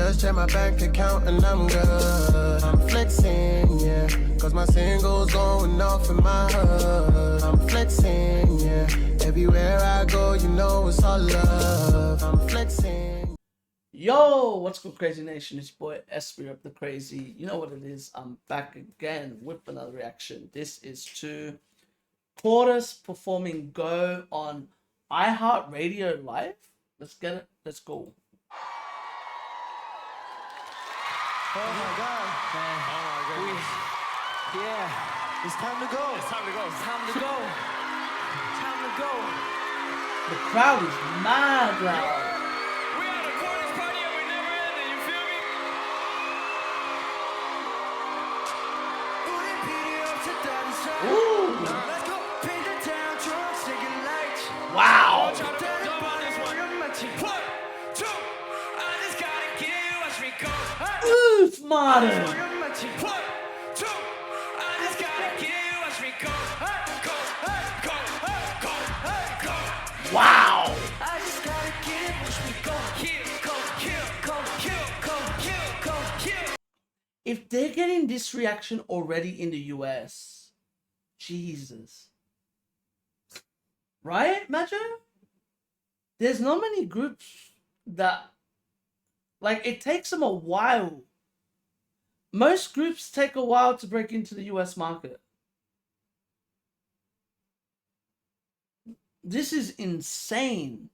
just check my bank account and I'm good. I'm flexing, yeah, cause my singles going off in my hood. I'm flexing, yeah, everywhere I go, you know it's all love. I'm flexing. Yo, what's good, Crazy Nation? It's your boy Espy of the Crazy. You know what it is. I'm back again with another reaction. This is to CORTIS performing Go on iHeartRadio Live. Let's get it. Let's go. Oh my God. Man. Oh my goodness. Yeah. It's time to go. It's time to go. It's time to go. It's time to go. The crowd is mad loud. We had a CORTIS party and we never ended, you feel me? Ooh. Let's go. Paint the town, drums, singing lights. Wow. Jump on this one. 1, 2, I just gotta get you, watch me go. Oof, Martin. 1, 2, I just gotta get you, watch me go. Go, go, go, go. Wow. I just gotta get it, watch me go. Kill, go, kill, go, kill, go, kill, go, kill. If they're getting this reaction already in the US, Jesus. Right? Imagine? There's not many groups that, like, it takes them a while. Most groups take a while to break into the US market. This is insane.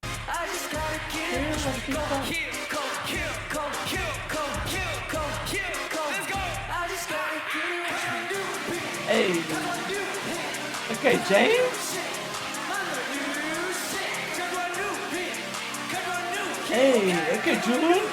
I just gotta get it, watch me go. Kill, go, kill, go, kill, go, kill, go, kill, go. Let's go. I just gotta get it, watch me do it. Hey. Okay, James? Hey, okay, Julian?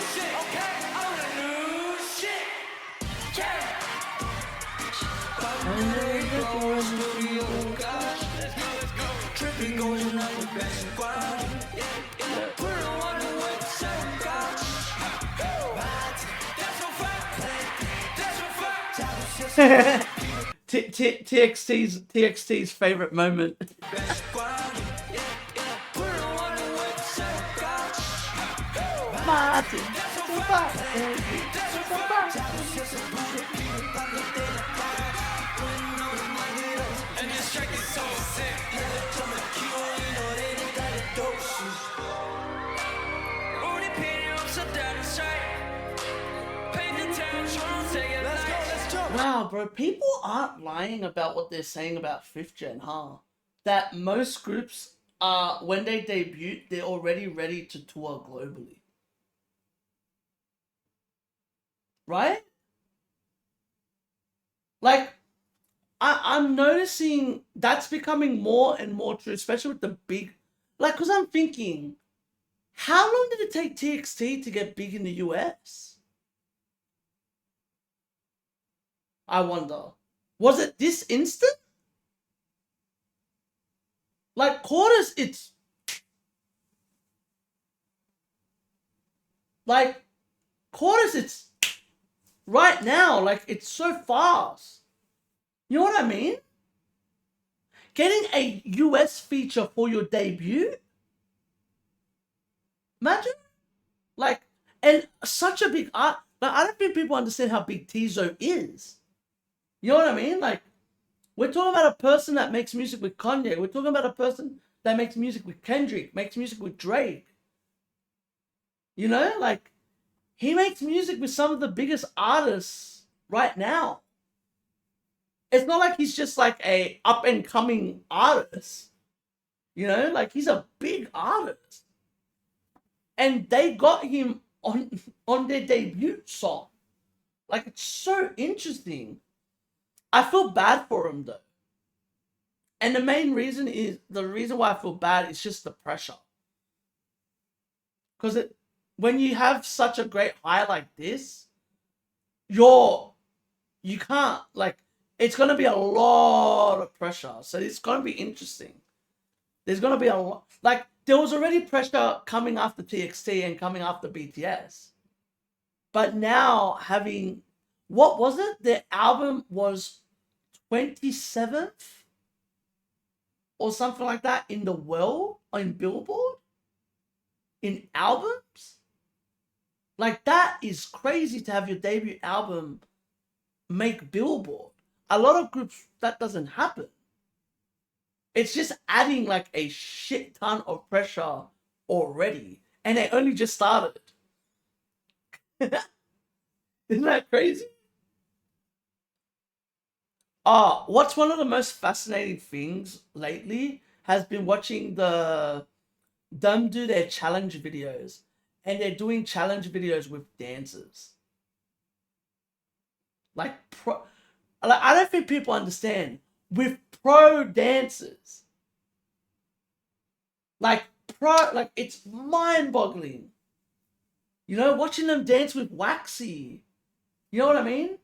TXT's favorite moment. Martin. And this track is so sick. Only painting upside down and straight. Paint the town, trying to say it. Let's go, let's jump. Wow, bro, people aren't lying about what they're saying about 5th Gen, huh? That most groups are, when they debut, they're already ready to tour globally. Right? Like, I'm noticing that's becoming more and more true, especially with the big, like, because I'm thinking, how long did it take TXT to get big in the US? I wonder. Was it this instant? Like, CORTIS, it's like, CORTIS, it's right now, like, it's so fast. You know what I mean? Getting a US feature for your debut? Imagine? Like, and such a big art. Like, I don't think people understand how big Tizo is. You know what I mean? Like, we're talking about a person that makes music with Kanye. We're talking about a person that makes music with Kendrick, makes music with Drake. You know, like, he makes music with some of the biggest artists right now. It's not like he's just like a up and coming artist. You know, like, he's a big artist. And they got him on their debut song. Like, it's so interesting. I feel bad for him though. And the main reason is, the reason why I feel bad is just the pressure. Because when you have such a great high like this, you can't, like, it's going to be a lot of pressure. So it's going to be interesting. There's going to be a lot, like, there was already pressure coming after TXT and coming after BTS. But now having, what was it? Their album was 27th or something like that in the world on Billboard. in albums. Like, that is crazy to have your debut album make Billboard. A lot of groups, that doesn't happen. It's just adding like a shit ton of pressure already. And they only just started. Isn't that crazy? What's one of the most fascinating things lately has been watching them do their challenge videos. And they're doing challenge videos with dancers. Like, I don't think people understand. With pro dancers. Like, it's mind-boggling. You know, watching them dance with Waxy. You know what I mean?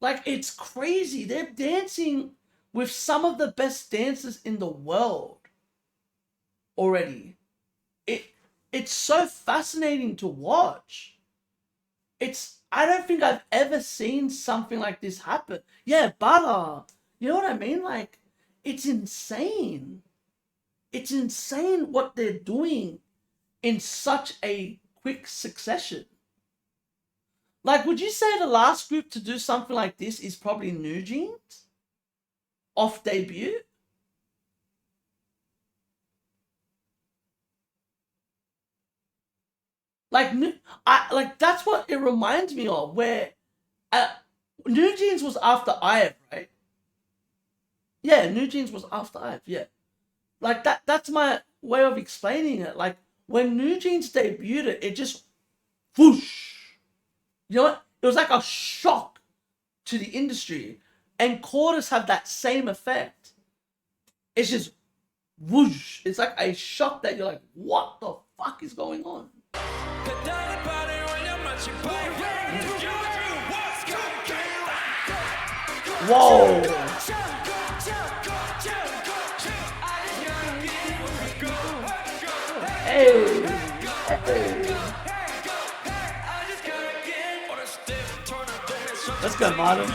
Like, it's crazy. They're dancing with some of the best dancers in the world already. It's so fascinating to watch. I don't think I've ever seen something like this happen. Yeah, Butter. You know what I mean? Like, it's insane. It's insane what they're doing in such a quick succession. Like, would you say the last group to do something like this is probably New Jeans? Off debut? Like, that's what it reminds me of, where New Jeans was after IVE, right? Yeah, New Jeans was after IVE, yeah. Like, that's my way of explaining it. Like, when New Jeans debuted it, it just whoosh. You know what? It was like a shock to the industry. And CORTIS have that same effect. It's just whoosh. It's like a shock that you're like, what the fuck is going on? Whoa. Hey. Let's go, Martin.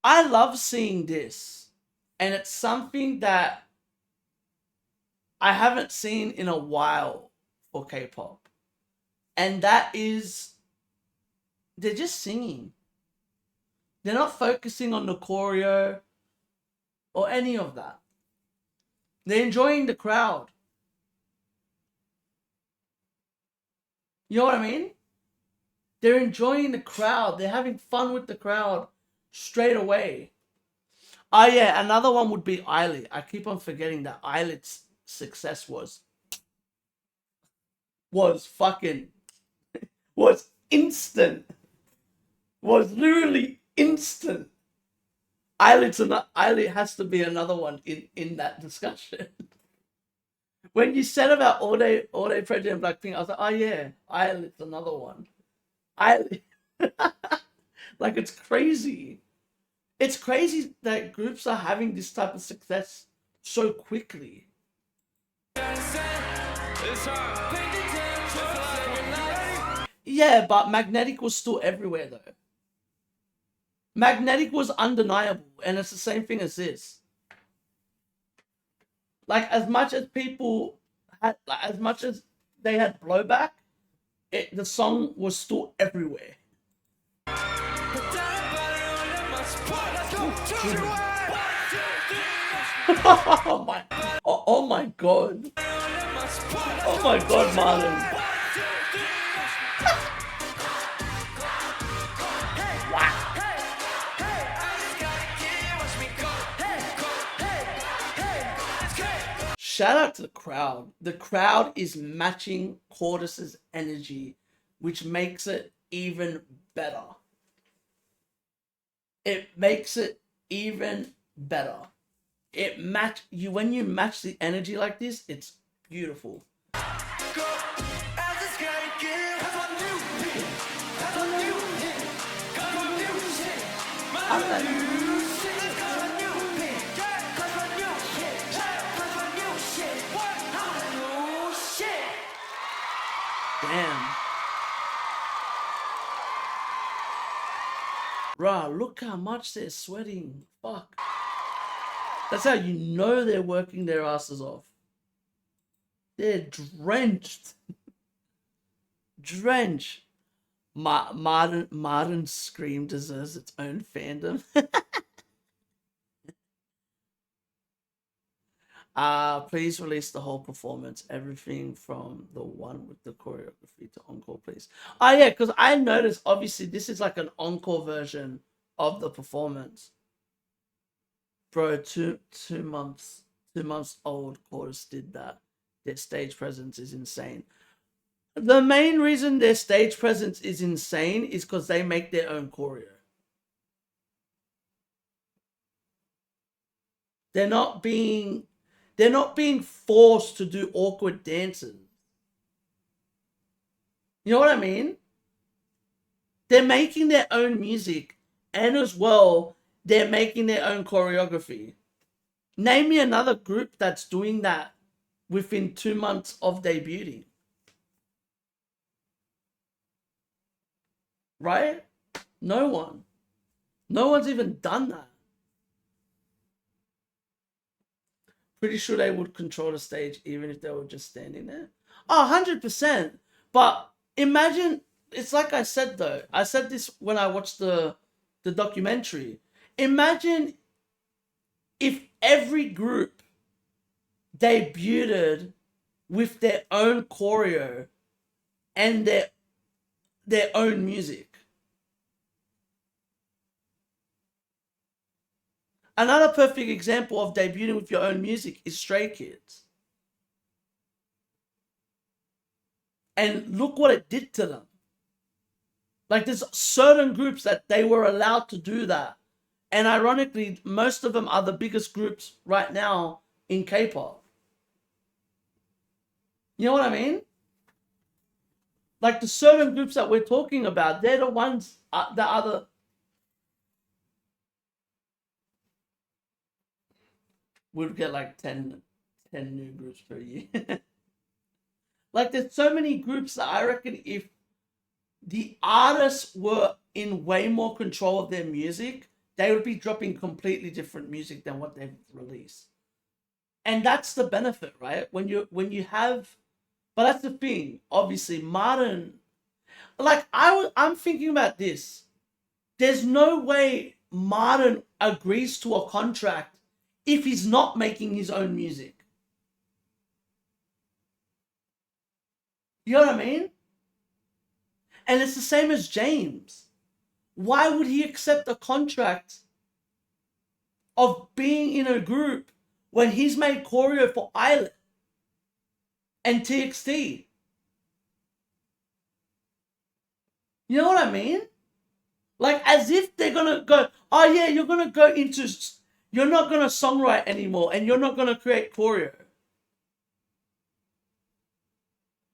I love seeing this, and it's something that I haven't seen in a while for K-pop, and that is they're just singing. They're not focusing on the choreo or any of that. They're enjoying the crowd. You know what I mean? They're enjoying the crowd. They're having fun with the crowd straight away. Oh yeah, another one would be IHeartRadio. I keep on forgetting that IHeartRadio's success was instant. Was literally instant. IHeartRadio has to be another one in that discussion. When you said about All Day President Blackpink, I was like, oh yeah, IHeartRadio's another one. Like, it's crazy. It's crazy that groups are having this type of success so quickly. Yeah, but Magnetic was still everywhere though. Magnetic was undeniable, and it's the same thing as this. Like, as much as people had, like, as much as they had blowback, the song was still everywhere. Oh my god. Oh my god, Marlon. Shout out to the crowd. The crowd is matching CORTIS's energy, which makes it even better. It makes it even better. When you match the energy like this, it's beautiful. Fuck that. Damn. Bruh, look how much they're sweating. Fuck. That's how you know they're working their asses off. They're drenched. Drenched. Martin Scream deserves its own fandom. Please release the whole performance. Everything from the one with the choreography to encore, please. Oh yeah, because I noticed obviously this is like an encore version of the performance. Bro, two months old CORTIS did that. Their stage presence is insane. The main reason their stage presence is insane is because they make their own choreo. They're not being forced to do awkward dances. You know what I mean? They're making their own music, and as well, they're making their own choreography. Name me another group that's doing that within 2 months of debuting. Right? No one. No one's even done that. Pretty sure they would control the stage even if they were just standing there. Oh, 100%. But imagine, it's like I said though. I said this when I watched the documentary. Imagine if every group debuted with their own choreo and their own music. Another perfect example of debuting with your own music is Stray Kids. And look what it did to them. Like there's certain groups that they were allowed to do that. And ironically, most of them are the biggest groups right now in K-pop. You know what I mean? Like the certain groups that we're talking about, they're the ones that are the... We'd get like 10 new groups per year. Like there's so many groups that I reckon if the artists were in way more control of their music, they would be dropping completely different music than what they've released. And that's the benefit, right? When you have... But that's the thing. Obviously, Martin... Like, I'm thinking about this. There's no way Martin agrees to a contract if he's not making his own music. You know what I mean? And it's the same as James. Why would he accept a contract of being in a group when he's made choreo for Island and TXT? You know what I mean? Like as if they're gonna go, oh yeah, you're gonna go into, you're not gonna songwrite anymore and you're not gonna create choreo.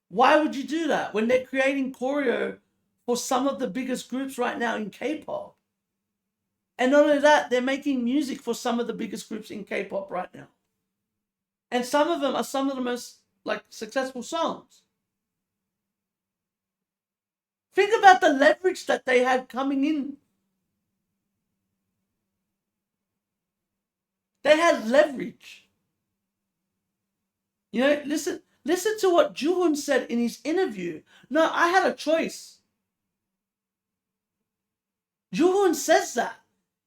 Why would you do that when they're creating choreo for some of the biggest groups right now in K-pop? And not only that, they're making music for some of the biggest groups in K-pop right now. And some of them are some of the most like successful songs. Think about the leverage that they had coming in. They had leverage. You know, listen to what Juhoon said in his interview. No, I had a choice. Juhoon says that.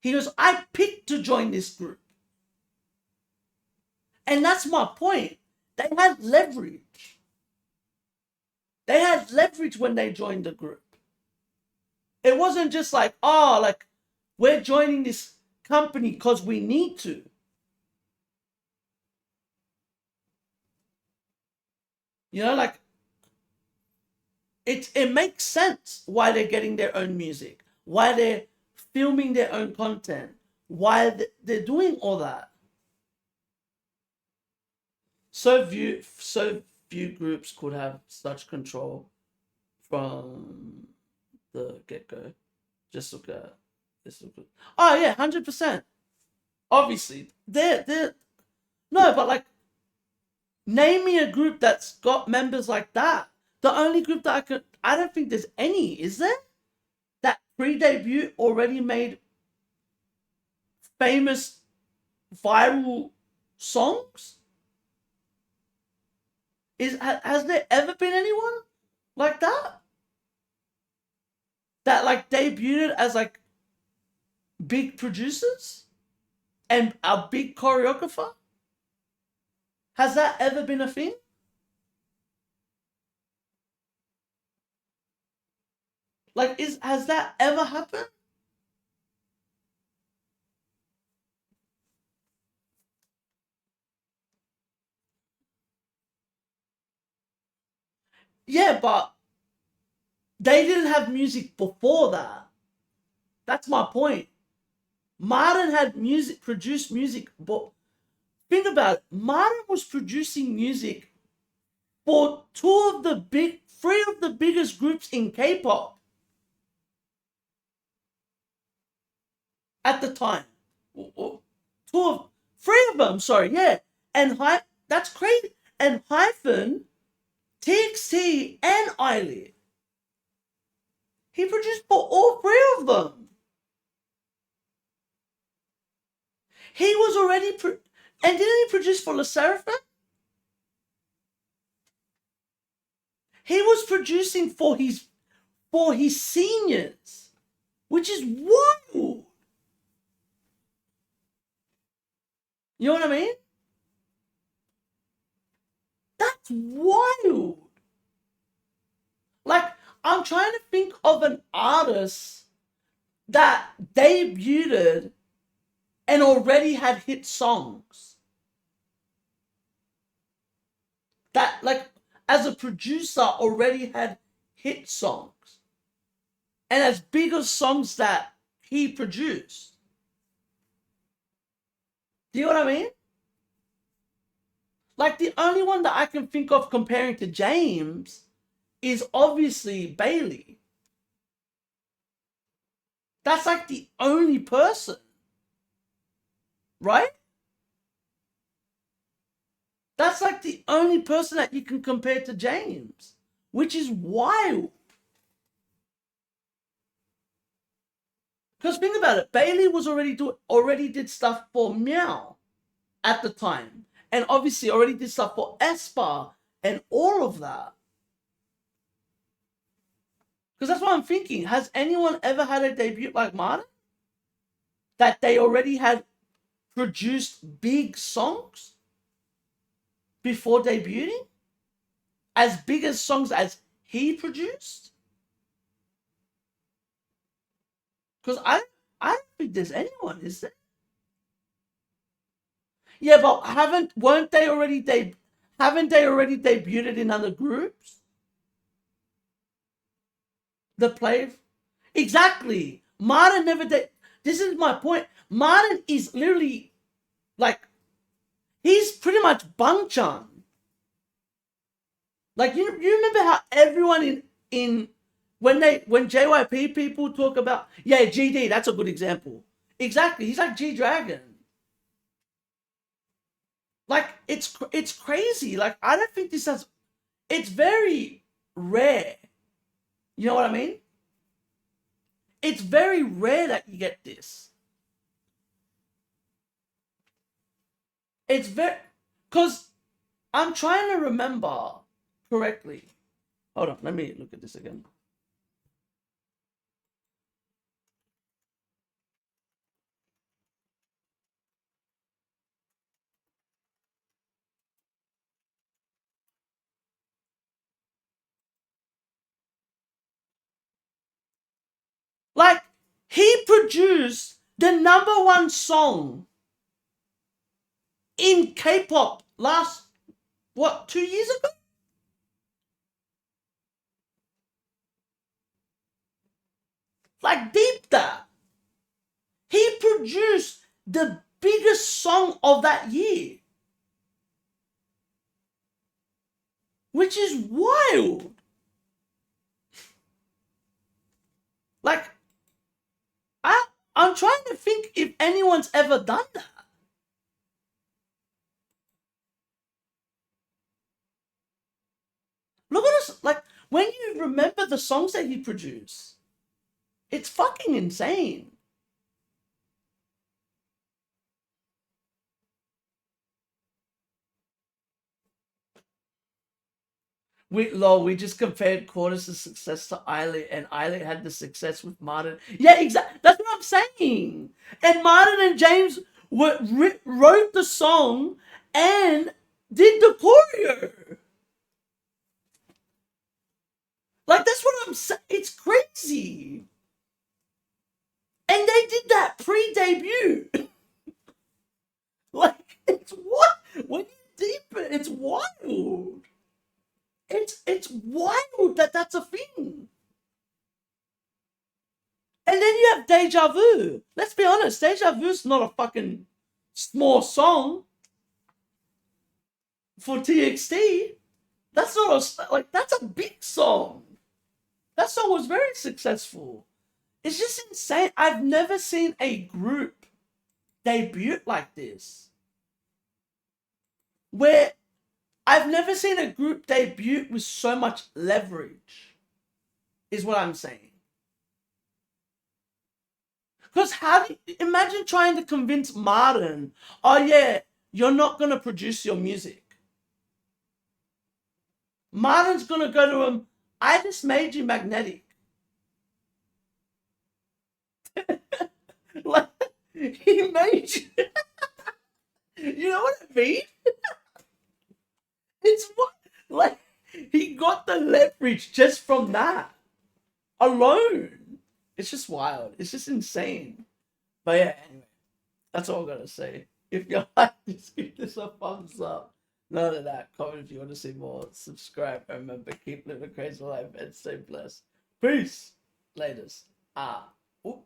He goes, I picked to join this group. And that's my point. They had leverage. They had leverage when they joined the group. It wasn't just like, oh, like, we're joining this company because we need to. You know, like, it makes sense why they're getting their own music, why they're filming their own content, why they're doing all that. So few groups could have such control from the get-go. Just look at This is good. Oh yeah, 100%. Obviously, they're no, but like, name me a group that's got members like that. The only group that I don't think there's any, is there? That pre-debut already made famous viral songs? Has there ever been anyone like that? That like debuted as like big producers and a big choreographer? Has that ever been a thing? Like, has that ever happened? Yeah, but they didn't have music before that. That's my point. Martin had produced music, but think about it. Martin was producing music for three of the biggest groups in K-pop at the time. Three of them, sorry, yeah. And that's crazy. And Hyphen, TXT, and Eyelid. He produced for all three of them. He was already and didn't he produce for Le Sserafim? He was producing for his seniors, which is wild. You know what I mean? That's wild. Like, I'm trying to think of an artist that debuted and already had hit songs. That, like, as a producer, already had hit songs. And as big as songs that he produced. Do you know what I mean? Like, the only one that I can think of comparing to James is obviously Bailey. That's like the only person. Right? That's like the only person that you can compare to James, which is wild. Because think about it, Bailey was already did stuff for Meow at the time, and obviously already did stuff for Espy and all of that. Because that's what I'm thinking. Has anyone ever had a debut like Martin? That they already had produced big songs before debuting? As big as songs as he produced? Because I don't think there's anyone, is there? Yeah, but haven't they already debuted in other groups? The play, exactly. Martin never did. This is my point. Martin is literally like, he's pretty much Bangchan. Like, you remember how everyone in when JYP people talk about, yeah, GD, that's a good example. Exactly, he's like G Dragon. Like, it's crazy. Like, I don't think it's very rare. You know what I mean? It's very rare that you get this. It's because I'm trying to remember correctly. Hold on, let me look at this again. Like, he produced the #1 song in K-pop last, 2 years ago? Like, deep that. He produced the biggest song of that year. Which is wild. if anyone's ever done that. Look at us, like, when you remember the songs that he produced, it's fucking insane. We just compared Cortis' success to Eilert, and Eilert had the success with Martin. Yeah, exactly. That's what I'm saying. And Martin and James wrote the song and did the choreo. Like, that's what I'm saying. It's crazy. And they did that pre-debut. Like, it's what? When you deep it, it's wild. It's wild that that's a thing. And then you have Deja Vu. Let's be honest, Deja Vu's not a fucking small song for TXT. That's not that's a big song. That song was very successful. It's just insane. I've never seen a group debut like this. Where I've never seen a group debut with so much leverage, is what I'm saying. Because imagine trying to convince Martin, oh yeah, you're not going to produce your music. Martin's going to go to him, I just made you magnetic. Like, he made you. You know what I mean? It's what, like, he got the leverage just from that alone. It's just wild. It's just insane. But yeah, anyway, that's all I gotta say. If you like this, give this a thumbs up. None of that. Comment if you want to see more. Subscribe. And remember, keep living a crazy life and stay blessed. Peace. Laters. Oop.